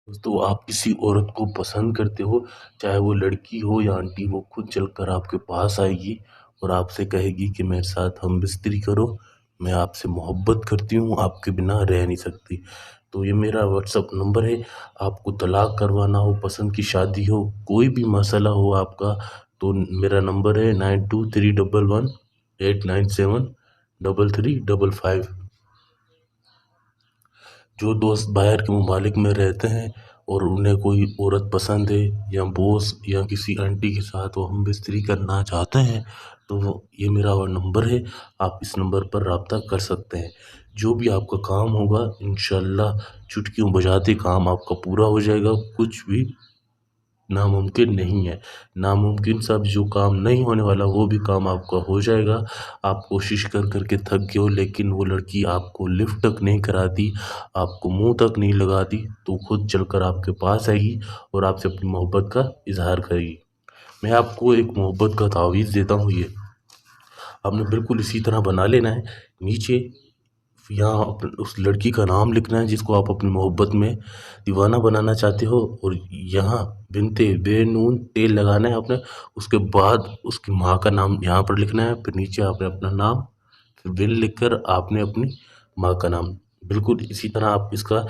دوستوں آپ کسی عورت کو پسند کرتے ہو، چاہے وہ لڑکی ہو یا آنٹی، وہ خود چل کر آپ کے پاس آئے گی اور آپ سے کہے گی کہ میرے ساتھ ہم بستری کرو، میں آپ سے محبت کرتی ہوں، آپ کے بنا رہ نہیں سکتی۔ تو یہ میرا واٹس ایپ نمبر ہے، آپ کو طلاق کروانا ہو، پسند کی شادی ہو، کوئی بھی مسئلہ ہو آپ کا، تو میرا نمبر ہے 923118973355۔ جو دوست باہر کے ممالک میں رہتے ہیں اور انہیں کوئی عورت پسند ہے یا بوس یا کسی آنٹی کے ساتھ وہ ہم بستری کرنا چاہتے ہیں، تو یہ میرا نمبر ہے، آپ اس نمبر پر رابطہ کر سکتے ہیں۔ جو بھی آپ کا کام ہوگا انشاءاللہ چٹکیوں بجاتے کام آپ کا پورا ہو جائے گا، کچھ بھی ناممکن نہیں ہے۔ ناممکن سب جو کام نہیں ہونے والا وہ بھی کام آپ کا ہو جائے گا۔ آپ کوشش کر کر کے تھک گئے ہو لیکن وہ لڑکی آپ کو لفٹ تک نہیں کراتی، آپ کو منہ تک نہیں لگاتی، تو خود چل کر آپ کے پاس آئے گی اور آپ سے اپنی محبت کا اظہار کرے گی۔ میں آپ کو ایک محبت کا تعویذ دیتا ہوں، یہ آپ نے بالکل اسی طرح بنا لینا ہے۔ نیچے یہاں اس لڑکی کا نام لکھنا ہے جس کو آپ اپنی محبت میں دیوانہ بنانا چاہتے ہو، اور یہاں بنتے بے نون ٹیل لگانا ہے آپ نے، اس کے بعد اس کی ماں کا نام یہاں پر لکھنا ہے، پھر نیچے آپ نے اپنا نام، پھر بن لکھ کر آپ نے اپنی ماں کا نام، بالکل اسی طرح آپ اس کا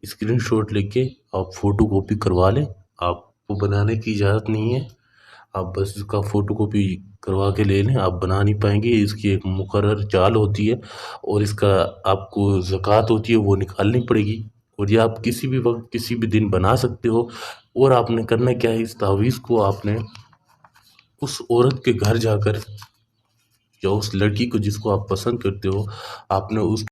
اسکرین شاٹ لے کے آپ فوٹو کاپی کروا لیں۔ آپ کو بنانے کی اجازت نہیں ہے، آپ بس اس کا فوٹو کاپی کروا کے لے لیں، آپ بنا نہیں پائیں گے، اس کی ایک مقرر چال ہوتی ہے اور اس کا آپ کو زکوٰۃ ہوتی ہے وہ نکالنی پڑے گی، اور یہ آپ کسی بھی وقت کسی بھی دن بنا سکتے ہو۔ اور آپ نے کرنا کیا ہے، اس تعویذ کو آپ نے اس عورت کے گھر جا کر یا اس لڑکی کو جس کو آپ پسند کرتے ہو، آپ نے اس